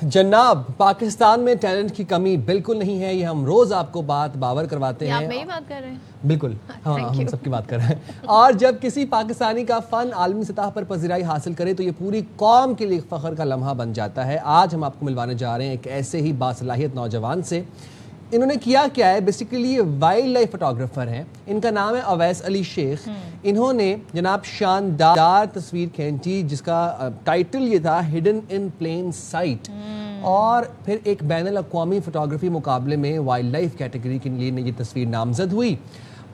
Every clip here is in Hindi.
जनाब, पाकिस्तान में टैलेंट की कमी बिल्कुल नहीं है, ये हम रोज आपको बात बावर करवाते हैं। आप मेरी बात कर रहे हैं? बिल्कुल, हाँ, हम सबकी बात कर रहे हैं। और जब किसी पाकिस्तानी का फन आलमी सतह पर पजीराई हासिल करे तो ये पूरी कौम के लिए फख्र का लम्हा बन जाता है। आज हम आपको मिलवाने जा रहे हैं एक ऐसे ही बासलाहियत नौजवान से। इन्होंने किया क्या है, बेसिकली ये वाइल्ड लाइफ फोटोग्राफर हैं। इनका नाम है अवैस अली शेख। इन्होंने जनाब शानदार तस्वीर खींची जिसका टाइटल ये था हिडन इन प्लेन साइट, और फिर एक बैनुल अक़वामी फोटोग्राफी मुकाबले में वाइल्ड लाइफ कैटेगरी के लिए ये तस्वीर नामजद हुई।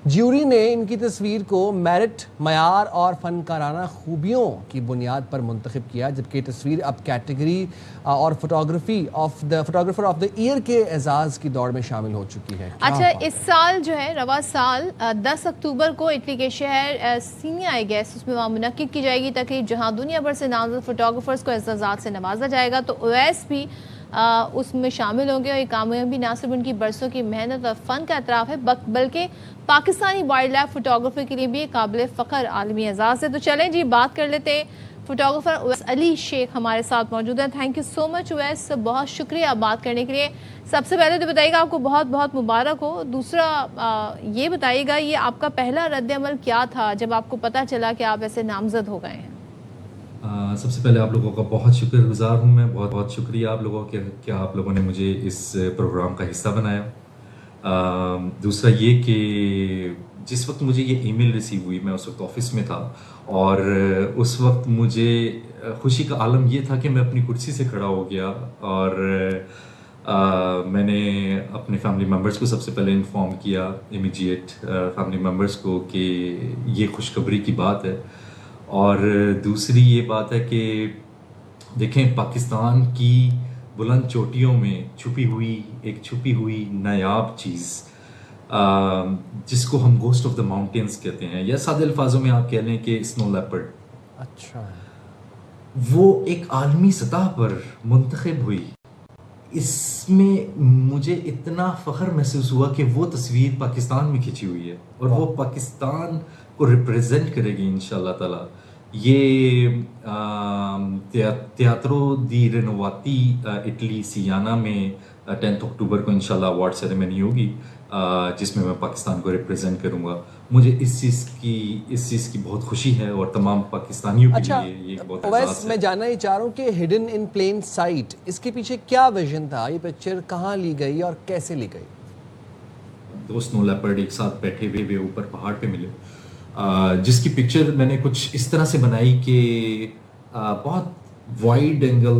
ज्यूरी ने इनकी तस्वीर को मेरिट, मयार और फनकाराना खूबियों की बुनियाद पर मुंतखब किया, जबकि तस्वीर अब कैटेगरी और फोटोग्राफर ऑफ द ईयर के एजाज़ की दौड़ में शामिल हो चुकी है। अच्छा, इस साल जो है रवा साल 10 अक्टूबर को इटली के शहर सीनिया आई गेस उसमें वहाँ मुनक्किद की जाएगी तकरीब, जहाँ दुनिया भर से नामज़द फोटोग्राफर्स को एजाज़ात से नवाजा जाएगा। तो ओवैस भी उसमें शामिल होंगे और ये कामयाबी ना सिर्फ उनकी बरसों की मेहनत और फ़न का एतराफ़ है बल्कि पाकिस्तानी वाइल्ड लाइफ फोटोग्राफी के लिए भी काबिल फ़ख्र आलमी एजाज़ है। तो चलें जी, बात कर लेते हैं। फोटोग्राफर अवैस अली शेख हमारे साथ मौजूद हैं। Thank you so much Awais, बहुत शुक्रिया बात करने के लिए। सबसे पहले तो बताइएगा, आपको बहुत बहुत मुबारक हो। दूसरा ये बताइएगा, ये आपका पहला रद्द-ए-अमल क्या था जब आपको पता चला कि आप ऐसे नामजद हो गए हैं? सबसे पहले आप लोगों का बहुत शुक्रगुजार हूँ मैं, बहुत बहुत शुक्रिया आप लोगों के कि आप लोगों ने मुझे इस प्रोग्राम का हिस्सा बनाया। दूसरा ये कि जिस वक्त मुझे ये ईमेल रिसीव हुई, मैं उस वक्त ऑफिस में था और उस वक्त मुझे खुशी का आलम ये था कि मैं अपनी कुर्सी से खड़ा हो गया और मैंने अपने फैमिली मेम्बर्स को सबसे पहले इन्फॉर्म किया, इमीडिएट फैमिली मेम्बर्स को, कि ये खुशखबरी की बात है। और दूसरी ये बात है कि देखें, पाकिस्तान की बुलंद चोटियों में छुपी हुई नायाब चीज़ जिसको हम गोस्ट ऑफ द माउंटेन्स कहते हैं, या सादे अल्फाजों में आप कह लें कि स्नो लेपर्ड, अच्छा, वो एक आलमी सतह पर मुंतखब हुई। इसमें मुझे इतना फ़ख्र महसूस हुआ कि वो तस्वीर पाकिस्तान में खिंची हुई है और वो पाकिस्तान को रिप्रेजेंट करेगी इंशाल्लाह ताला। ये तेयात्रो दी रिनोवाती इटली सियाना में 10 अक्टूबर को इंशाल्लाह अवार्ड सेरेमनी होगी, जिसमें मैं पाकिस्तान को रिप्रेजेंट करूंगा। मुझे इस चीज़ की बहुत खुशी है और तमाम पाकिस्तानियों के लिए ये बहुत वैसे मैं जानना ही चाह रहा हूँ कि हिडन इन प्लेन साइट, इसके पीछे क्या विजन था? ये पिक्चर कहाँ ली गई और कैसे ली गई? दो स्नो लेपर्ड एक साथ बैठे हुए ऊपर पहाड़ पे मिले, जिसकी पिक्चर मैंने कुछ इस तरह से बनाई कि बहुत वाइड एंगल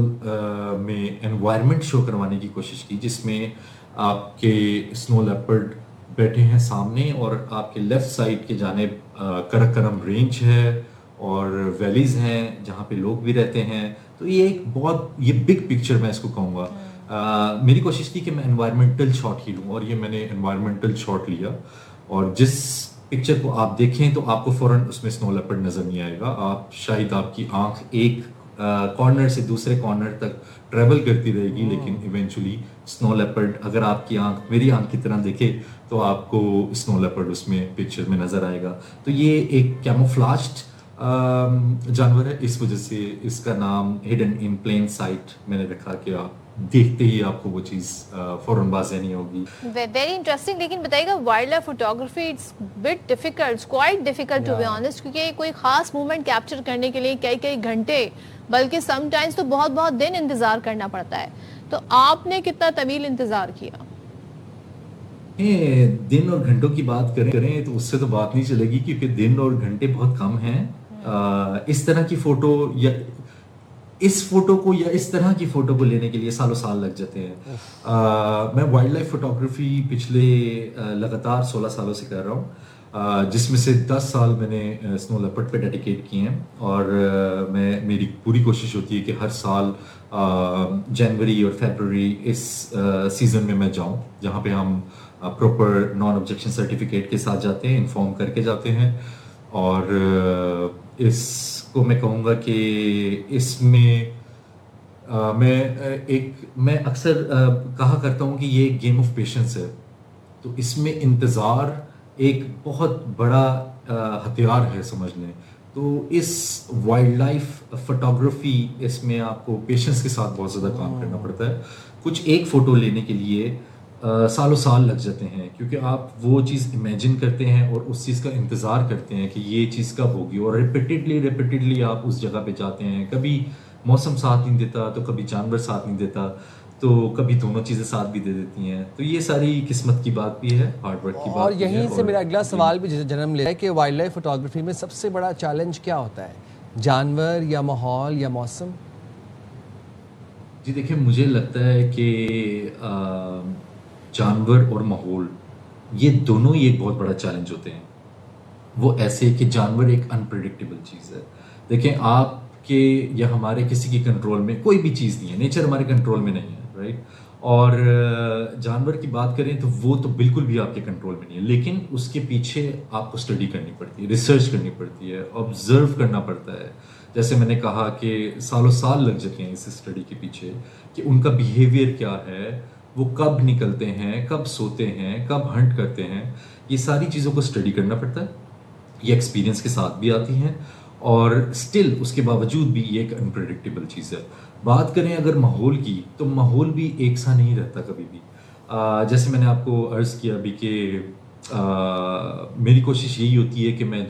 में एनवायरनमेंट शो करवाने की कोशिश की, जिसमें आपके स्नो लेपर्ड बैठे हैं सामने और आपके लेफ्ट साइड के जानिब करकरम रेंज है और वैलीज हैं जहाँ पे लोग भी रहते हैं। तो ये एक बिग पिक्चर मैं इसको कहूँगा। मेरी कोशिश थी कि मैं एनवायरमेंटल शॉट ही लूँ और ये मैंने एनवायरमेंटल शॉट लिया, और जिस पिक्चर को आप देखें तो आपको फौरन उसमें स्नो लेपर्ड नज़र नहीं आएगा। आप शायद आपकी आंख एक कॉर्नर से दूसरे कॉर्नर तक ट्रेवल करती रहेगी, लेकिन इवेंचुअली स्नो लेपर्ड, अगर आपकी आंख मेरी आंख की तरह देखे तो आपको स्नो लेपर्ड उसमें पिक्चर में नज़र आएगा। तो ये एक कैमोफ्लाज्ड जानवर है, इस वजह से इसका नाम हिडन इन प्लेन साइट मैंने रखा कि आप देखते ही आपको वो चीज़ फौरन बाज़ नहीं होगी। Very interesting. लेकिन बताइएगा, wildlife photography it's bit difficult, quite difficult to be honest, क्योंकि कोई खास मोमेंट कैप्चर करने के लिए कई घंटे बल्कि समटाइम्स तो बहुत दिन इंतजार करना पड़ता है। तो आपने कितना तवील इंतजार किया? दिन और घंटों की बात करें तो उससे तो बात नहीं चलेगी, क्योंकि दिन और घंटे बहुत कम हैं। इस तरह की फोटो या इस फोटो को या इस तरह की फोटो को लेने के लिए सालों साल लग जाते हैं। मैं वाइल्ड लाइफ फोटोग्राफी पिछले लगातार 16 सालों से कर रहा हूँ, जिसमें से 10 साल मैंने स्नो लेपर्ड पे डेडिकेट किए हैं। और मेरी पूरी कोशिश होती है कि हर साल जनवरी और फरवरी इस सीज़न में मैं जाऊँ, जहाँ पे हम प्रॉपर नॉन ऑब्जेक्शन सर्टिफिकेट के साथ जाते हैं, इन्फॉर्म करके जाते हैं। और इसको मैं कहूँगा कि इसमें मैं अक्सर कहा करता हूँ कि ये एक गेम ऑफ पेशेंस है। तो इसमें इंतज़ार एक बहुत बड़ा हथियार है समझ लें। तो इस वाइल्ड लाइफ फोटोग्राफी, इसमें आपको पेशेंस के साथ बहुत ज़्यादा काम करना पड़ता है। कुछ एक फ़ोटो लेने के लिए सालों साल लग जाते हैं, क्योंकि आप वो चीज़ इमेजिन करते हैं और उस चीज़ का इंतज़ार करते हैं कि ये चीज़ कब होगी, और रिपीटेडली आप उस जगह पे जाते हैं। कभी मौसम साथ नहीं देता, तो कभी जानवर साथ नहीं देता, तो कभी दोनों चीज़ें साथ भी दे देती हैं। तो ये सारी किस्मत की बात भी है, हार्ड वर्क की बात और भी है। यहीं से मेरा अगला सवाल भी जन्म ले रहा है कि वाइल्ड लाइफ फोटोग्राफी में सबसे बड़ा चैलेंज क्या होता है, जानवर या माहौल या मौसम? जी देखिए, मुझे लगता है कि जानवर और माहौल, ये दोनों ही एक बहुत बड़ा चैलेंज होते हैं। वो ऐसे कि जानवर एक अनप्रेडिक्टेबल चीज़ है। देखें, आपके या हमारे किसी की कंट्रोल में कोई भी चीज़ नहीं है, नेचर हमारे कंट्रोल में नहीं है, राइट। और जानवर की बात करें तो वो तो बिल्कुल भी आपके कंट्रोल में नहीं है, लेकिन उसके पीछे आपको स्टडी करनी पड़ती है, रिसर्च करनी पड़ती है, ऑब्जर्व करना पड़ता है। जैसे मैंने कहा कि सालों साल लग जाते हैं इस स्टडी के पीछे कि उनका बिहेवियर क्या है, वो कब निकलते हैं, कब सोते हैं, कब हंट करते हैं। ये सारी चीज़ों को स्टडी करना पड़ता है। ये एक्सपीरियंस के साथ भी आती हैं, और स्टिल उसके बावजूद भी ये एक अनप्रेडिक्टेबल चीज़ है। बात करें अगर माहौल की, तो माहौल भी एक सा नहीं रहता कभी भी। जैसे मैंने आपको अर्ज़ किया अभी कि मेरी कोशिश यही होती है कि मैं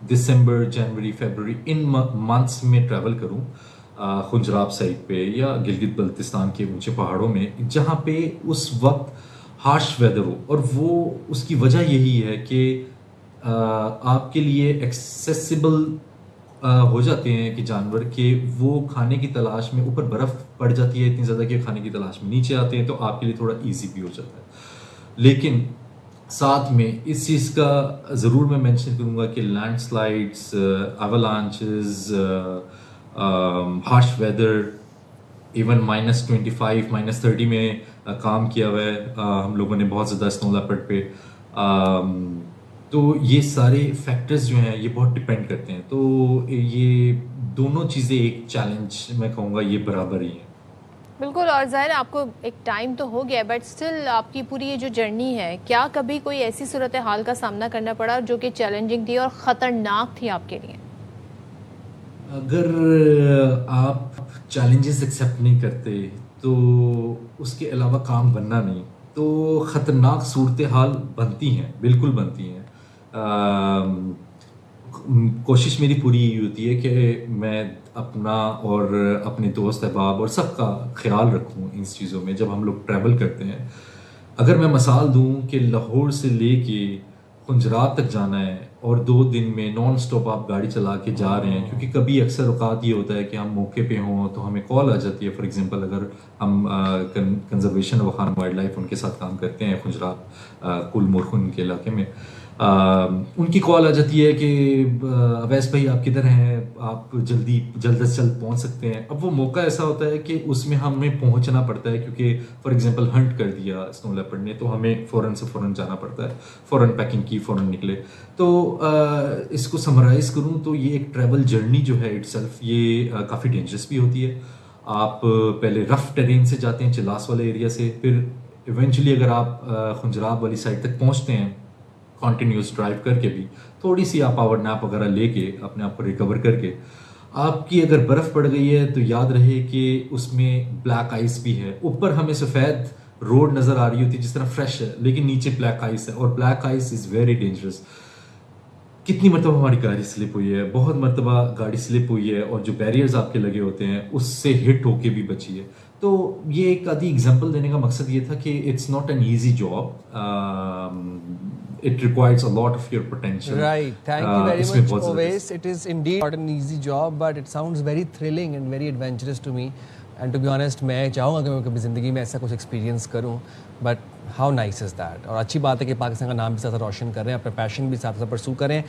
दिसंबर, जनवरी, फरवरी इन मंथ्स में ट्रैवल करूं खुंजराब साइड पे या गिलगित बल्तिस्तान के ऊंचे पहाड़ों में, जहां पे उस वक्त हार्श वेदर हो। और वो उसकी वजह यही है कि आपके लिए एक्सेसिबल हो जाते हैं कि जानवर के वो खाने की तलाश में, ऊपर बर्फ़ पड़ जाती है इतनी ज़्यादा कि खाने की तलाश में नीचे आते हैं, तो आपके लिए थोड़ा इजी भी हो जाता है। लेकिन साथ में इस चीज़ का ज़रूर मैं मेंशन करूँगा कि landslides, avalanches, harsh weather, even -25, -30 में काम किया हुआ है हम लोगों ने बहुत ज़्यादा स्नो लेपर्ड पे। तो ये सारे फैक्टर्स जो हैं ये बहुत डिपेंड करते हैं। तो ये दोनों चीज़ें एक चैलेंज मैं कहूँगा ये बराबर ही हैं। बिल्कुल, और ज़ाहिर है आपको एक टाइम तो हो गया, बट स्टिल आपकी पूरी ये जो जर्नी है, क्या कभी कोई ऐसी सूरत हाल का सामना करना पड़ा जो कि चैलेंजिंग थी और ख़तरनाक थी आपके लिए? अगर आप चैलेंजेस एक्सेप्ट नहीं करते तो उसके अलावा काम बनना नहीं, तो ख़तरनाक सूरत हाल बनती हैं, बिल्कुल बनती हैं। कोशिश मेरी पूरी यही होती है कि मैं अपना और अपने दोस्त अहबाब और सबका ख्याल रखूं इन चीज़ों में जब हम लोग ट्रैवल करते हैं। अगर मैं मिसाल दूं कि लाहौर से लेके खुंजरात तक जाना है और 2 दिन में नॉन स्टॉप आप गाड़ी चला के जा रहे हैं, क्योंकि कभी अक्सर औकात ये होता है कि हम मौके पे हों तो हमें कॉल आ जाती है। फॉर एग्जांपल, अगर हम conservation of Khan wild life उनके साथ काम करते हैं खुंजरात, कुल मोरखुन के इलाके में, उनकी कॉल आ जाती है कि अवैस भाई आप किधर हैं, आप जल्द से जल्द पहुंच सकते हैं। अब वो मौका ऐसा होता है कि उसमें हमें पहुंचना पड़ता है, क्योंकि फॉर एग्जांपल हंट कर दिया स्नो लेपर्ड ने, तो हमें फ़ौरन जाना पड़ता है, फ़ौरन पैकिंग की, फ़ौरन निकले। तो इसको समराइज़ करूं तो ये एक ट्रैवल जर्नी जो है इटसेल्फ ये काफ़ी डेंजरस भी होती है। आप पहले रफ़ टेरेन से जाते हैं, चिलास वाले एरिया से, फिर इवेंचुअली अगर आप खुंजराब वाली साइड तक पहुँचते हैं कॉन्टीन्यूस ड्राइव करके भी, थोड़ी सी आप पावर नैप वगैरह लेके अपने आप को रिकवर करके, आपकी अगर बर्फ़ पड़ गई है तो याद रहे कि उसमें ब्लैक आइस भी है। ऊपर हमें सफ़ेद रोड नज़र आ रही होती है जिस तरह फ्रेश है, लेकिन नीचे ब्लैक आइस है, और black ice is very dangerous. कितनी मरतबा हमारी गाड़ी स्लिप हुई है, बहुत मरतबा गाड़ी स्लिप हुई है, और जो बैरियर्स आपके लगे होते हैं उससे हिट होके भी बची है। तो ये एक आधी एग्जांपल देने का मकसद ये था कि it's not an easy job, it requires a lot of your potential. Right. Thank you very much, Owais. It is indeed not an easy job, but it sounds very thrilling and very adventurous to me. And to be honest, मैं चाहूँगा कि मैं कभी ज़िंदगी में ऐसा कुछ एक्सपीरियंस करूँ, but how nice is that? और अच्छी बात है कि पाकिस्तान का नाम भी साथ रोशन कर रहे हैं, अपना पैशन भी साथ परसू करें।